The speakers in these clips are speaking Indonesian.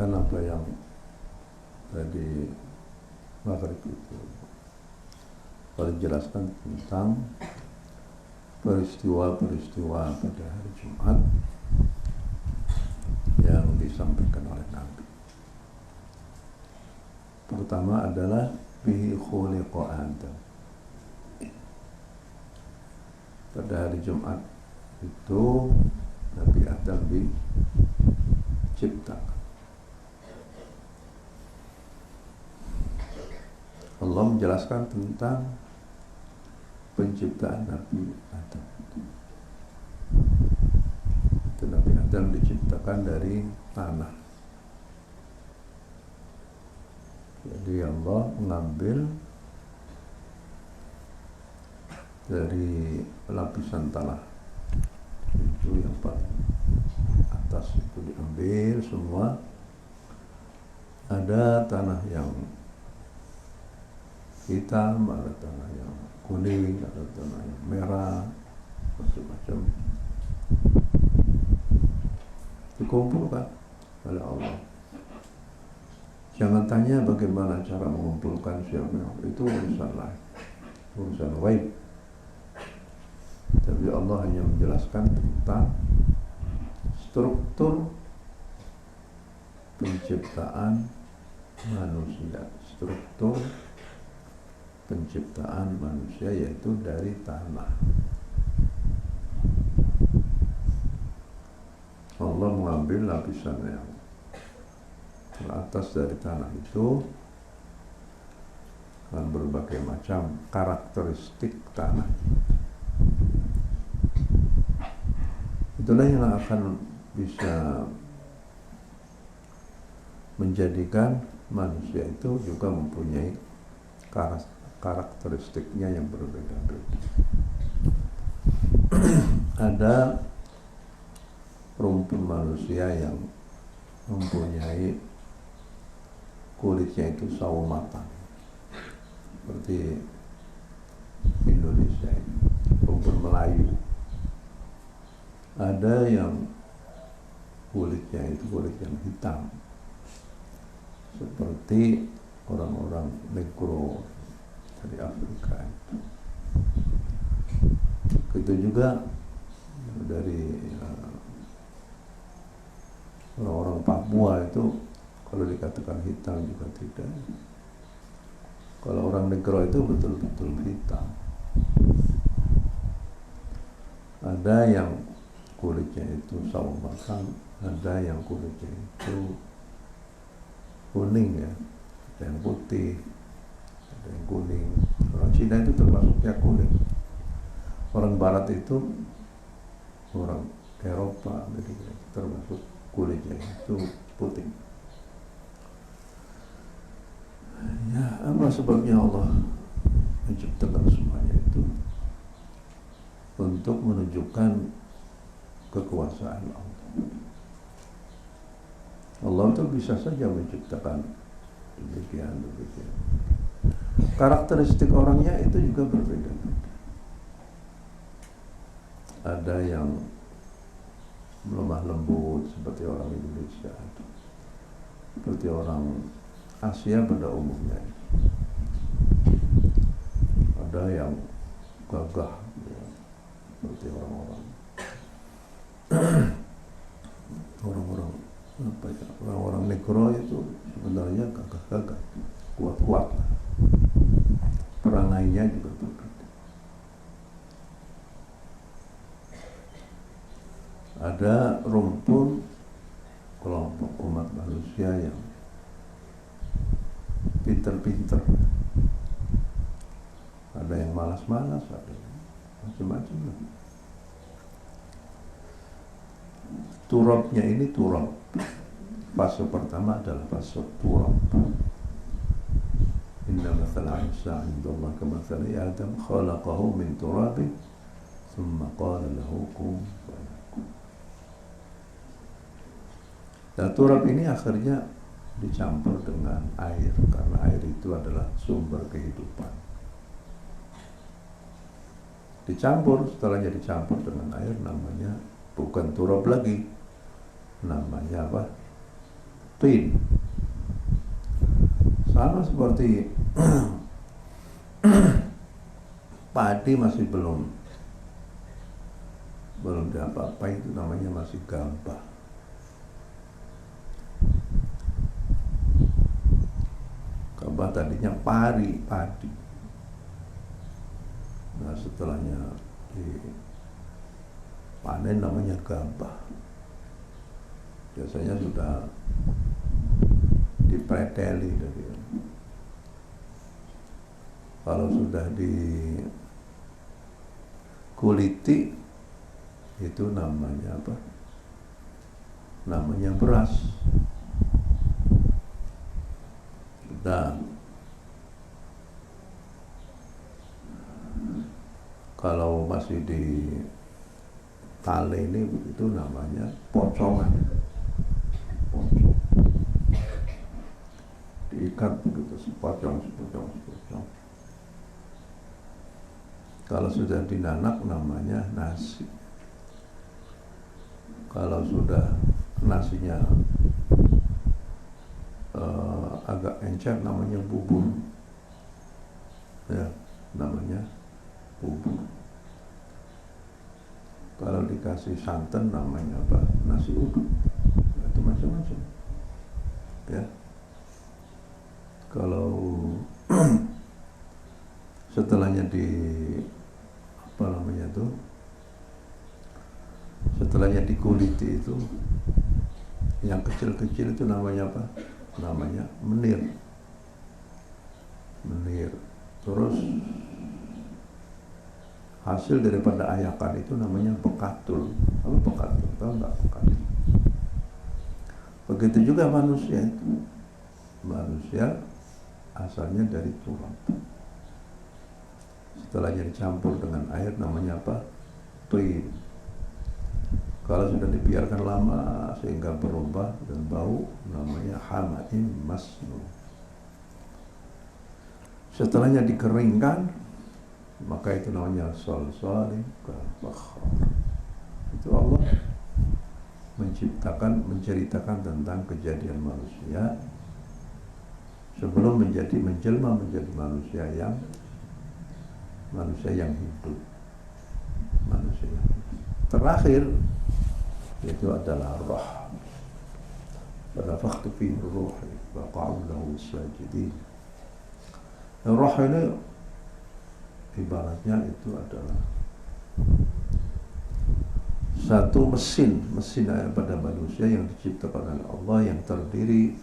menjelaskan apa yang tadi maghrib itu menjelaskan tentang peristiwa-peristiwa pada hari Jumat yang disampaikan oleh Nabi. Pertama adalah bihi khuliqa Adam. Pada hari Jumat itu Nabi Adam diciptakan. Allah menjelaskan tentang penciptaan Nabi Adam. Itu Nabi Adam diciptakan dari tanah. Jadi Allah mengambil dari lapisan tanah itu yang paling atas itu diambil semua. Ada tanah yang hitam, ada tanah yang kuning, ada tanah yang merah, macam-macam. Dikumpulkan oleh Allah. Jangan tanya bagaimana cara mengumpulkan siapa, itu urusan lain, urusan ghaib. Tapi Allah hanya menjelaskan tentang struktur penciptaan manusia, struktur penciptaan manusia yaitu dari tanah. Allah mengambil lapisan yang teratas dari tanah itu dengan berbagai macam karakteristik tanah. Itulah yang akan bisa menjadikan manusia itu juga mempunyai karakteristiknya yang berbeda-beda. Ada rumpun manusia yang mempunyai kulitnya itu sawo matang, seperti Indonesia ini, rumpun Melayu. Ada yang kulitnya itu kulit yang hitam, seperti orang-orang Negro dari Afrika. Itu juga dari orang-orang Papua itu kalau dikatakan hitam juga tidak. Kalau orang Negro itu betul-betul hitam. Ada yang kulitnya itu sawo matang, ada yang kulitnya itu kuning ya, ada yang putih, ada yang kuning. Orang Cina itu termasuknya kuning. Orang Barat itu, orang Eropa, Amerika termasuk kulitnya itu putih. Ya, apa sebabnya Allah menciptakan semuanya itu? Untuk menunjukkan kekuasaan Allah. Allah itu bisa saja menciptakan demikian. Karakteristik orangnya itu juga berbeda-beda. Ada yang lemah lembut seperti orang Indonesia, seperti orang Asia pada umumnya. Ada yang gagah, ya, seperti orang-orang orang-orang Negro itu sebenarnya gagah-gagah, kuat-kuat. Perangainya juga berbeda. Ada rumpun kelompok umat manusia yang pinter-pinter. Ada yang malas-malas, ada yang macam-macam. Turabnya ini turab. Fase pertama adalah fase turab. Inna mathala Isa indallah kamathali Adam khalaqahu min turabin thumma qala lahu kun fayakun. Dan turab ini akhirnya dicampur dengan air, karena air itu adalah sumber kehidupan. Dicampur, setelahnya dicampur dengan air, namanya bukan turab lagi, namanya apa? tin. Sama seperti padi masih belum diapa-apa, itu namanya masih gambah. Gambah tadinya padi. Nah setelahnya dipanen namanya gambah. Biasanya sudah dipreteli dari. Kalau sudah dikuliti itu namanya apa? Namanya beras. Dan kalau masih di tali ini itu namanya pocongan. Diikat begitu sepotong. Kalau sudah dinanak namanya nasi. Kalau sudah nasinya agak encer namanya bubur. Ya, namanya bubur. Kalau dikasih santan namanya apa? Nasi uduk. Itu macam-macam. Ya. Kalau setelahnya setelahnya dikuliti itu yang kecil-kecil itu namanya apa? Namanya menir. Terus hasil daripada ayakan itu namanya bekatul. Apa bekatul? Tahu nggak bekatul? Begitu juga manusia itu. Manusia asalnya dari turab. Setelahnya dicampur dengan air namanya apa? Tin. Kalau sudah dibiarkan lama sehingga berubah dan bau namanya hamaim masnun. Setelahnya dikeringkan maka itu namanya salsalin kalfakhar. Itu Allah menceritakan tentang kejadian manusia sebelum menjelma menjadi manusia yang hidup. Manusia yang terakhir itu adalah roh. Fanafakhtu fihi ruhi wa qa'u lahu sajidin. Roh ini ibaratnya itu adalah satu mesin pada manusia yang diciptakan oleh Allah, yang terdiri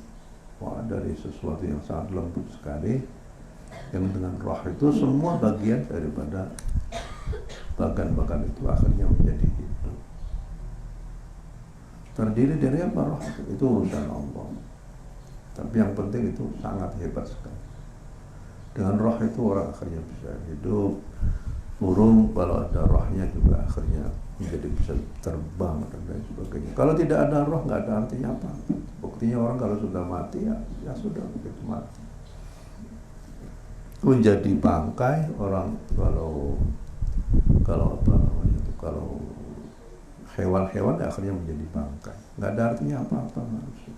dari sesuatu yang sangat lembut sekali, yang dengan roh itu semua bagian daripada bagan-bagan itu akhirnya menjadi hidup. Terdiri dari apa roh? Itu urusan Allah. Tapi yang penting itu sangat hebat sekali. Dengan roh itu orang akhirnya bisa hidup. Burung kalau ada rohnya juga akhirnya menjadi bisa terbang dan lain sebagainya. Kalau tidak ada roh nggak ada artinya apa. Buktinya orang kalau sudah mati ya sudah begitu mati. Menjadi bangkai orang kalau apa namanya itu, kalau hewan-hewan akhirnya menjadi bangkai, nggak ada artinya apa-apa manusia.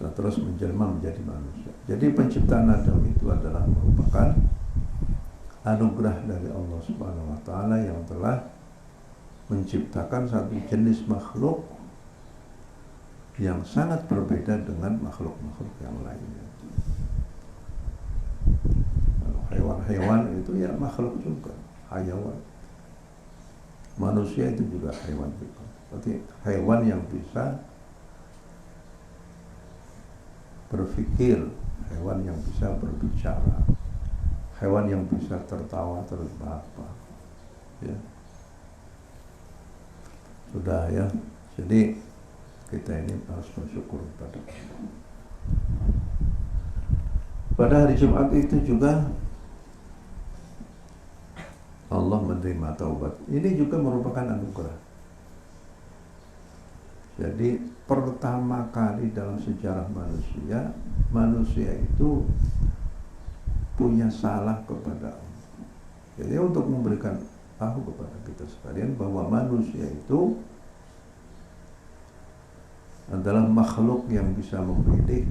Nah, terus menjelma menjadi manusia. Jadi penciptaan Adam itu adalah merupakan anugerah dari Allah Subhanahu wa taala yang telah menciptakan satu jenis makhluk yang sangat berbeda dengan makhluk-makhluk yang lainnya. Hewan-hewan itu ya makhluk juga, hayawan. Manusia itu juga hewan juga. Berarti hewan yang bisa berpikir, hewan yang bisa berbicara, hewan yang bisa tertawa terbahak-bahak. Ya. Sudah ya. Jadi kita ini harus bersyukur kepada Allah. Pada hari Jumat itu juga Allah menerima taubat. Ini juga merupakan anugerah. Jadi pertama kali dalam sejarah manusia itu punya salah kepada Allah. Jadi untuk memberikan tahu kepada kita sekalian bahwa manusia itu adalah makhluk yang bisa memilih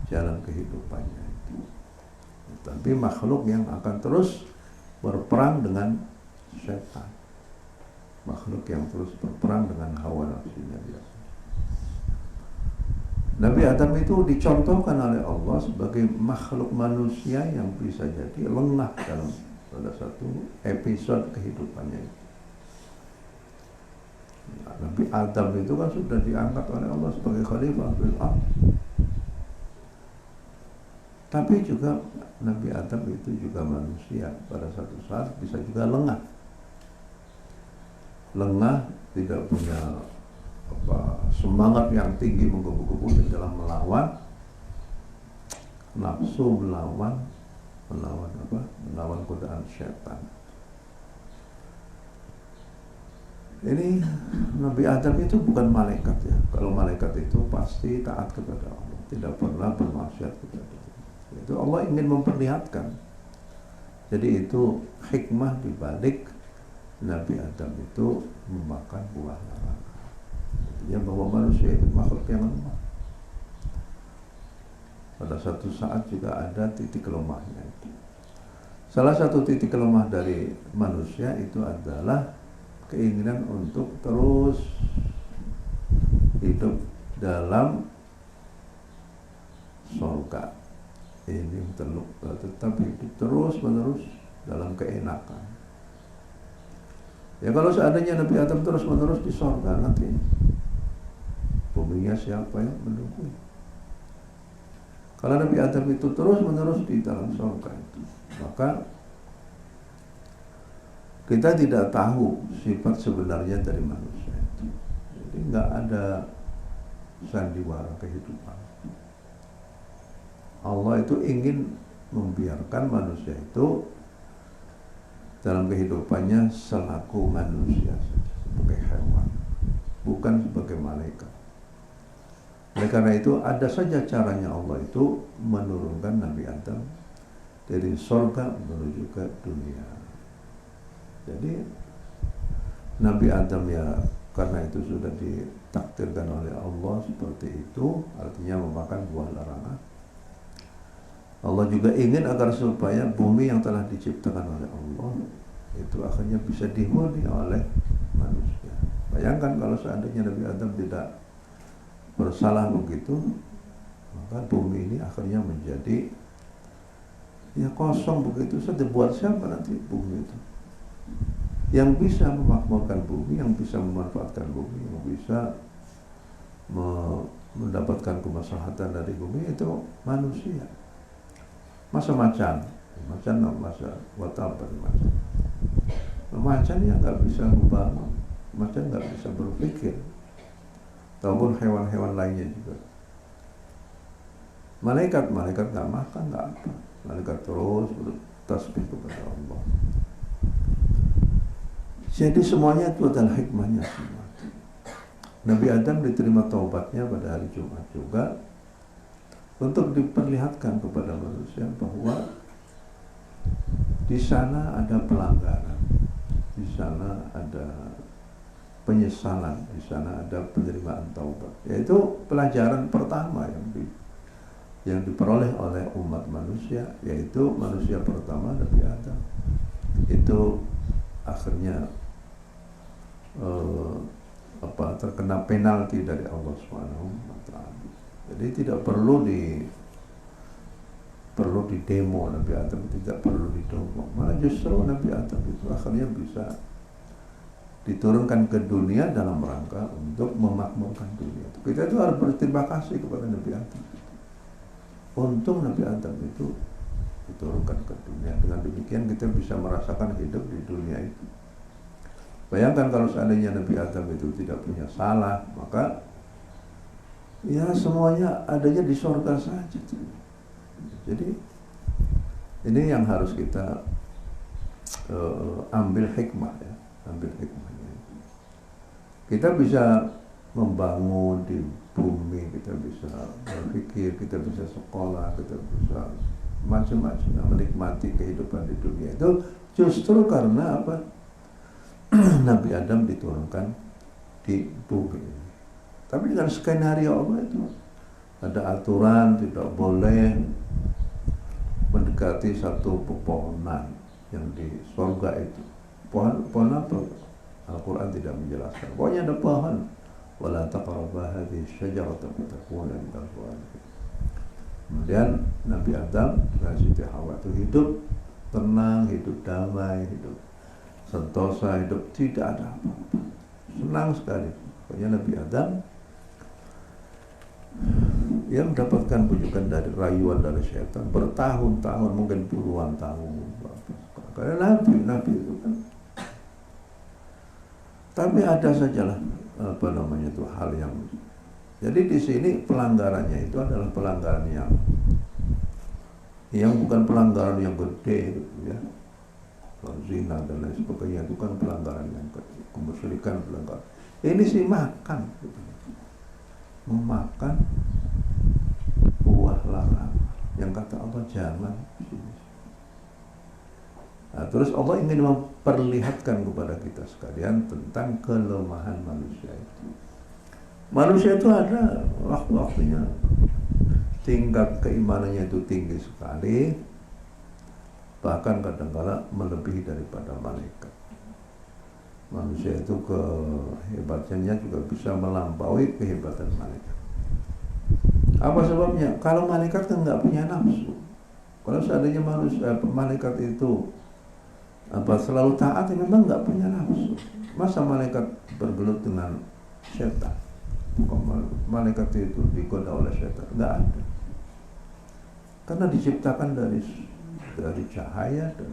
jalan kehidupannya itu. Tapi makhluk yang akan terus berperang dengan setan. Makhluk yang terus berperang dengan hawa nafsunya dia. Nabi Adam itu dicontohkan oleh Allah sebagai makhluk manusia yang bisa jadi lengah dalam pada satu episode kehidupannya itu. Nah, Nabi Adam itu kan sudah diangkat oleh Allah sebagai khalifah fil ardh. Tapi juga Nabi Adam itu juga manusia, pada satu saat bisa juga lengah. Lengah, tidak punya semangat yang tinggi menggebu-gebu di dalam melawan nafsu, melawan godaan syaitan. Ini Nabi Adam itu bukan malaikat ya. Kalau malaikat itu pasti taat kepada Allah, tidak pernah bermaksiat kepada Allah. Itu Allah ingin memperlihatkan. Jadi itu hikmah dibalik Nabi Adam itu memakan buah larangan. Artinya bahwa manusia itu makhluk yang lemah. Pada satu saat juga ada titik lemahnya itu. Salah satu titik lemah dari manusia itu adalah keinginan untuk terus hidup dalam surga. Ini tetap hidup terus menerus dalam keenakan. Ya kalau seandainya Nabi Adam terus menerus di surga, nanti buminya siapa yang menunggu? Kalau Nabi Adam itu terus menerus di dalam surga itu, maka kita tidak tahu sifat sebenarnya dari manusia itu. Jadi nggak ada sandiwara kehidupan. Allah itu ingin membiarkan manusia itu dalam kehidupannya selaku manusia saja, sebagai hewan, bukan sebagai malaikat. Oleh karena itu ada saja caranya Allah itu menurunkan Nabi Adam dari surga menuju ke dunia. Jadi Nabi Adam ya karena itu sudah ditakdirkan oleh Allah seperti itu, artinya memakan buah larangan. Allah juga ingin agar supaya bumi yang telah diciptakan oleh Allah itu akhirnya bisa dihuni oleh manusia. Bayangkan kalau seandainya Nabi Adam tidak bersalah begitu, maka bumi ini akhirnya menjadi ya kosong begitu saja. Buat siapa nanti bumi itu? Yang bisa memakmurkan bumi, yang bisa memanfaatkan bumi, yang bisa mendapatkan kemaslahatan dari bumi itu manusia. Masa macan watabar macan yang nggak bisa membangun, macan nggak bisa berpikir, ataupun hewan-hewan lainnya juga. Malaikat nggak makan, nggak apa, malaikat terus bertasbih kepada Allah. Jadi semuanya itu adalah hikmahnya semua. Nabi Adam diterima taubatnya pada hari Jumat juga untuk diperlihatkan kepada manusia bahwa di sana ada pelanggaran, di sana ada penyesalan, di sana ada penerimaan taubat. Yaitu pelajaran pertama yang diperoleh oleh umat manusia, yaitu manusia pertama Nabi Adam. Itu akhirnya terkena penalti dari Allah Subhanahu wa taala. Jadi tidak perlu didemo Nabi Adam, tidak perlu didongkong. Malah justru Nabi Adam itu akhirnya bisa diturunkan ke dunia dalam rangka untuk memakmurkan dunia. Kita itu harus berterima kasih kepada Nabi Adam. Untung Nabi Adam itu diturunkan ke dunia. Dengan demikian kita bisa merasakan hidup di dunia itu. Bayangkan kalau seandainya Nabi Adam itu tidak punya salah, maka ya semuanya adanya di surga saja. Jadi ini yang harus kita ambil hikmah ya, ambil hikmahnya. Kita bisa membangun di bumi, kita bisa berpikir, kita bisa sekolah, kita bisa macam-macam menikmati kehidupan di dunia itu justru karena apa? Nabi Adam diturunkan di bumi. Tapi dengan skenario Allah itu ada aturan tidak boleh mendekati satu pepohonan yang di surga itu. Pohon apa? Al-Quran tidak menjelaskan. Pokoknya ada pohon. Wala taqraba hadhihi syajarata fatakuna minal zalimin. Kemudian Nabi Adam dan Siti Hawa itu hidup tenang, hidup damai, hidup sentosa, hidup tidak ada apa-apa. Senang sekali. Pokoknya Nabi Adam yang mendapatkan bujukan dari rayuan dari setan bertahun-tahun, mungkin puluhan tahun. Karena Nabi itu kan. Tapi ada sajalah hal yang. Jadi di sini pelanggarannya itu adalah pelanggaran yang bukan pelanggaran yang gede, gitu ya. Zina dan lain sebagainya itu kan pelanggaran yang gede, kemusyrikan pelanggaran. Ini sih makan, gitu. Memakan buah larang yang kata Allah jangan. Nah, terus Allah ingin memperlihatkan kepada kita sekalian tentang kelemahan manusia itu. Manusia itu ada waktu-waktunya tingkat keimanannya itu tinggi sekali, bahkan kadang-kala melebihi daripada malaikat. Manusia itu kehebatannya juga bisa melampaui kehebatan malaikat. Apa sebabnya? Kalau malaikat kan nggak punya nafsu. Kalau seandainya malaikat itu selalu taat, ya memang nggak punya nafsu. Masa malaikat bergelut dengan setan? Malaikat itu digoda oleh setan? Nggak ada. Karena diciptakan dari cahaya, dan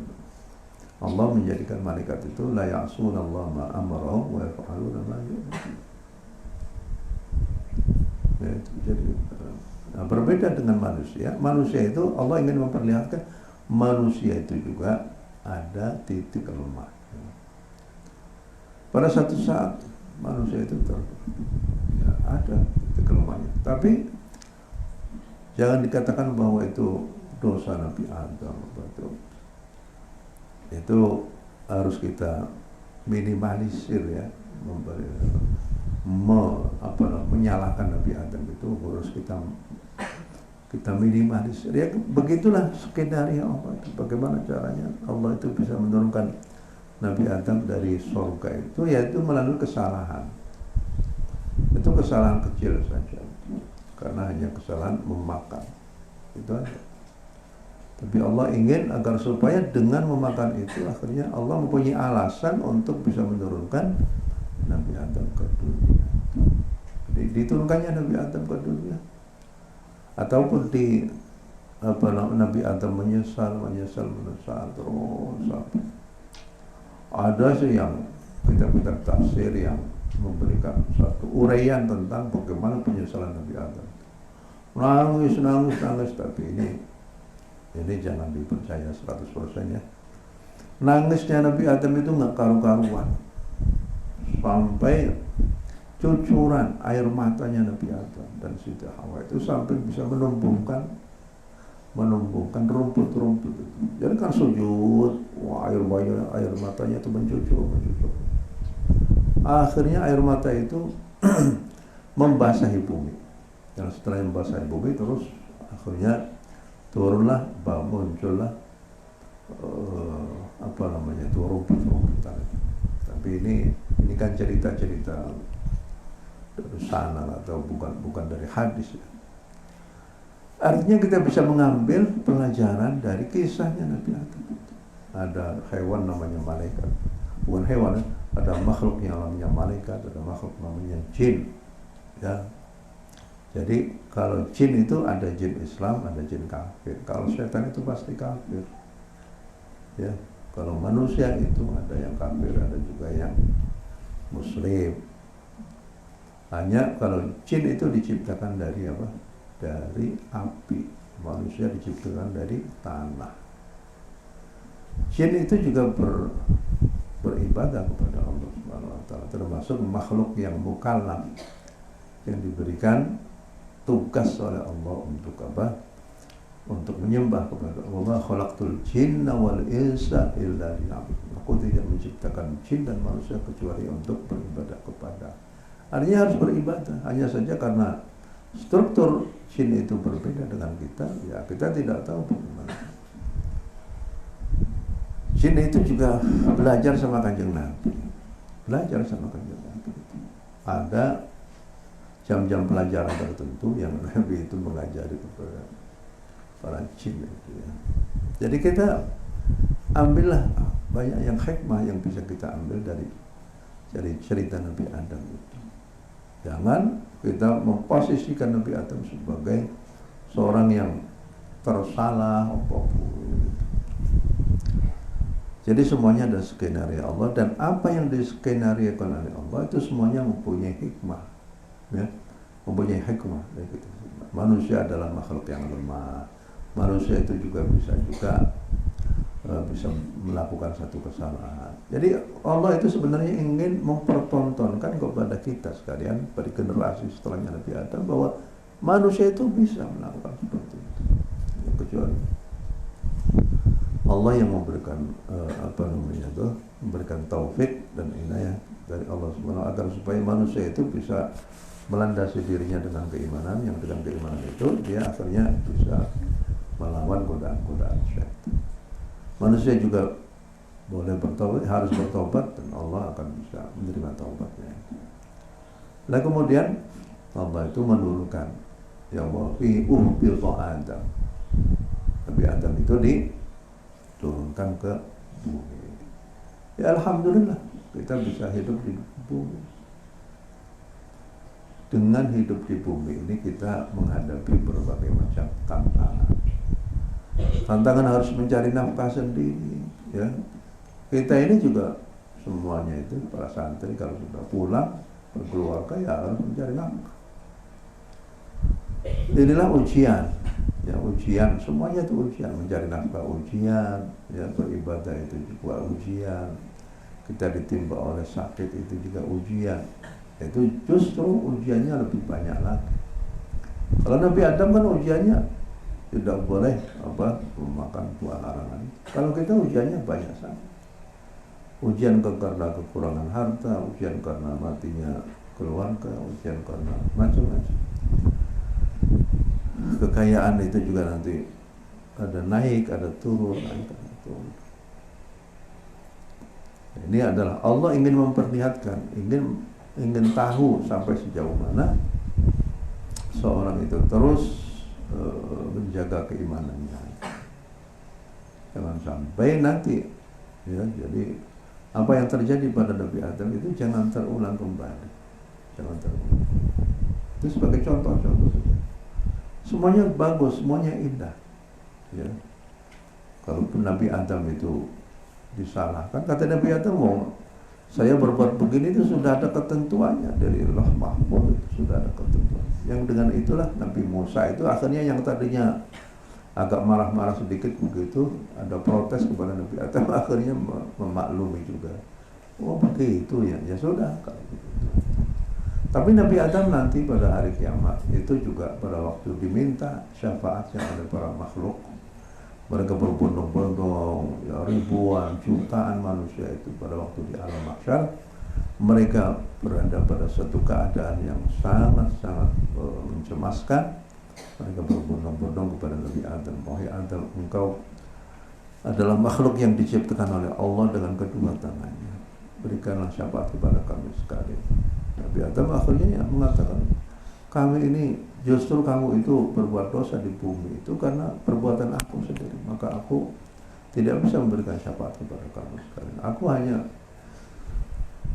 Allah menjadikan malaikat itu la ya'sunallaha ma amarahum wa yaf'aluna ma yu'marun. Ya, jadi berbeda dengan manusia. Manusia itu Allah ingin memperlihatkan manusia itu juga ada titik lemah. Pada satu saat manusia itu ada titik lemahnya. Tapi jangan dikatakan bahwa itu dosa Nabi Adam. Itu harus kita minimalisir ya, menyalahkan Nabi Adam itu harus kita minimalisir. Ya begitulah skenario Allah itu. Bagaimana caranya Allah itu bisa menurunkan Nabi Adam dari surga itu, yaitu melalui kesalahan. Itu kesalahan kecil saja, karena hanya kesalahan memakan. Itu aja. Tapi Allah ingin agar supaya dengan memakan itu akhirnya Allah mempunyai alasan untuk bisa menurunkan Nabi Adam ke dunia. Jadi diturunkannya Nabi Adam ke dunia, ataupun Nabi Adam menyesal terus sampai ada sih yang kitab-kitab tafsir yang memberikan satu uraian tentang bagaimana penyesalan Nabi Adam. Nangis, tapi ini jangan dipercaya 100% ya. Nangisnya Nabi Adam itu nggak karu-karuan, sampai cucuran air matanya Nabi Adam dan Siti Hawa itu sampai bisa menumbuhkan rumput-rumput itu. Jadi kan sujud, air matanya itu mencucur. Akhirnya air mata itu membasahi bumi. Dan setelah membasahi bumi terus akhirnya turunlah, muncullah rumput-rumputan. Tapi ini kan cerita-cerita dari sana atau bukan dari hadis ya. Artinya kita bisa mengambil pelajaran dari kisahnya Nabi Adam. Ada hewan namanya malaikat, bukan hewan, ada makhluk yang namanya malaikat, ada makhluk namanya jin. Ya. Jadi kalau jin itu ada jin Islam, ada jin kafir. Kalau setan itu pasti kafir. Ya. Kalau manusia itu ada yang kafir, ada juga yang muslim. Hanya kalau jin itu diciptakan dari apa? Dari api. Manusia diciptakan dari tanah. Jin itu juga beribadah kepada Allah Subhanahu wa taala, termasuk makhluk yang mukallaf, yang diberikan tugas oleh Allah untuk apa? Untuk menyembah kepada Allah. Khalaqtul jinna wal insa illa liya'budun. Aku tidak menciptakan jin dan manusia kecuali untuk beribadah kepada Artinya harus beribadah. Hanya saja karena struktur jin itu berbeda dengan kita, ya kita tidak tahu bagaimana. Jin itu juga belajar sama Kanjeng Nabi. Belajar sama Kanjeng Nabi. Ada jam-jam pelajaran tertentu yang Nabi itu mengajari kepada para jin itu ya. Jadi kita ambillah banyak yang hikmah yang bisa kita ambil dari cerita Nabi Adam itu. Jangan kita memposisikan Nabi Adam sebagai seorang yang tersalah apapun. Jadi semuanya ada skenario Allah, dan apa yang diskenariokan oleh Allah itu semuanya mempunyai hikmah, ya, mempunyai hikmah. Manusia adalah makhluk yang lemah. Manusia itu juga bisa melakukan satu kesalahan. Jadi Allah itu sebenarnya ingin mempertontonkan kepada kita sekalian, pada generasi setelahnya Nabi Adam, bahwa manusia itu bisa melakukan seperti itu. Kecuali Allah yang memberikan memberikan taufik dan inayah dari Allah Subhanahu agar supaya manusia itu bisa melandasi dirinya dengan keimanan, yang dengan keimanan itu dia akhirnya bisa melawan godaan-godaan syaitan. Manusia juga boleh bertobat, harus bertobat, dan Allah akan bisa menerima taubatnya. Lalu kemudian Allah itu menurunkan ya Allah fi Adam. Nabi Adam itu diturunkan ke bumi. Ya alhamdulillah kita bisa hidup di bumi. Dengan hidup di bumi ini kita menghadapi berbagai macam tantangan. Tantangan harus mencari nafkah sendiri, ya. Kita ini juga semuanya itu para santri kalau sudah pulang berkeluarga ya harus mencari nafkah. Inilah ujian, ya ujian, semuanya itu ujian, mencari nafkah ujian, ya beribadah itu juga ujian. Kita ditimpa oleh sakit itu juga ujian. Itu justru ujiannya lebih banyak lagi. Kalau Nabi Adam kan ujiannya tidak boleh memakan buah larangan. Kalau kita ujiannya banyak sangat. Ujian karena kekurangan harta, ujian karena matinya keluarga, ujian karena macam-macam. Kekayaan itu juga nanti ada naik, ada turun, naik, ada turun. Ini adalah Allah ingin memperlihatkan, ingin tahu sampai sejauh mana seorang itu terus menjaga keimanannya. Jangan sampai nanti, ya, jadi apa yang terjadi pada Nabi Adam itu jangan terulang kembali, jangan terulang. Itu sebagai contoh-contoh saja. Semuanya bagus, semuanya indah, ya. Kalaupun Nabi Adam itu disalahkan, kata Nabi Adam, saya berbuat begini itu sudah ada ketentuannya dari Allah Mahfuz, itu sudah ada ketentuan. Yang dengan itulah Nabi Musa itu akhirnya yang tadinya agak marah-marah sedikit begitu, ada protes kepada Nabi Adam, akhirnya memaklumi juga. Oh begitu ya, ya sudah kalau begitu. Tapi Nabi Adam nanti pada hari kiamat itu juga pada waktu diminta syafaatnya oleh para makhluk, mereka berbondong-bondong, ya, ribuan, jutaan manusia itu pada waktu di alam mahsyar, mereka berada pada satu keadaan yang sangat-sangat mencemaskan. Mereka berbondong-bondong kepada Nabi Adam, wahai Adam, engkau adalah makhluk yang diciptakan oleh Allah dengan kedua tangannya, berikanlah syafaat kepada kami sekali. Nabi Adam akhirnya mengatakan, kami ini justru kamu itu berbuat dosa di bumi itu karena perbuatan aku sendiri, maka aku tidak bisa memberikan syafaat kepada kamu sekalian. Aku hanya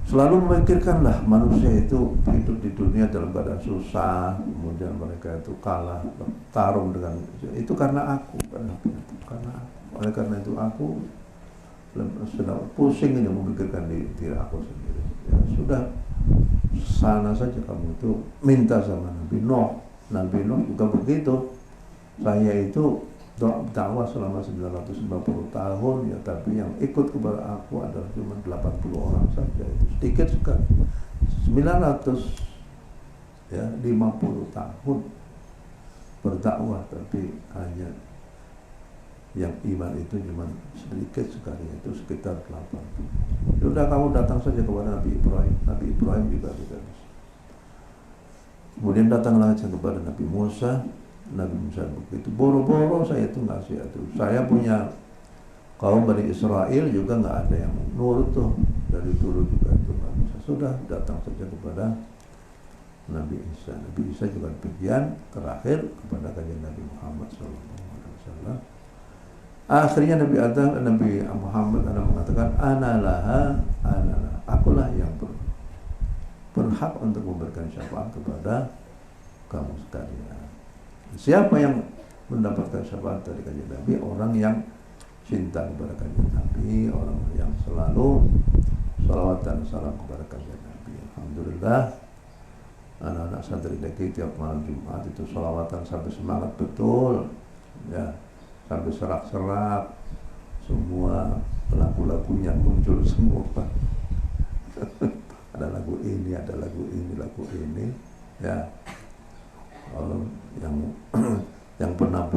selalu memikirkanlah manusia itu hidup di dunia dalam keadaan susah, kemudian mereka itu kalah tarung dengan itu karena aku, karena aku. Oleh karena itu aku sedang pusing ini memikirkan diri aku sendiri. Ya sudah, sana saja kamu itu minta sama Nabi Nuh. Nabi Nuh juga begitu. Saya itu dakwah selama 950 tahun ya, tapi yang ikut kepada aku adalah cuma 80 orang saja. Itu sedikit sekali. 950 tahun berdakwah, tapi hanya yang iman itu cuma sedikit sekali, itu sekitar 80. Sudah kamu datang saja kepada Nabi Ibrahim. Nabi Ibrahim juga tidak bisa. Kemudian datanglah kepada Nabi Musa. Nabi Musa begitu boro-boro saya itu ngasih itu. Saya punya kaum Bani Israel juga nggak ada yang nurut tuh, dari dulu juga itu nggak bisa. Sudah datang saja kepada Nabi Isa. Nabi Isa juga demikian, terakhir kepada kajian Nabi Muhammad SAW. Akhirnya Nabi Muhammad mengatakan, analah, akulah yang berhak untuk memberikan syafaat kepada kamu sekalian. Siapa yang mendapatkan syafaat dari kajian Nabi? Orang yang cinta kepada kajian Nabi, orang yang selalu salawat dan salam kepada kajian Nabi. Alhamdulillah, anak-anak santri DKI tiap malam Jumat itu salawatan sampai semangat betul, ya, sampai serak-serak, semua lagu-lagunya muncul semua. Ada lagu ini, lagu ini, ya. Yang pernah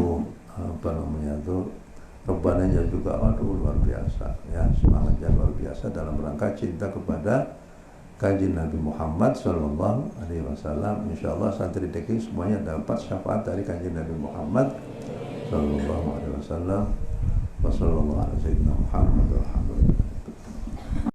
rebananya juga, aduh luar biasa, ya, semangatnya luar biasa dalam rangka cinta kepada kajian Nabi Muhammad Sallallahu Alaihi Wasallam. Insyaallah santri DKI semuanya dapat syafaat dari kajian Nabi Muhammad Sallallahu Alaihi Wasallam. Wassalamualaikum warahmatullahi wabarakatuh.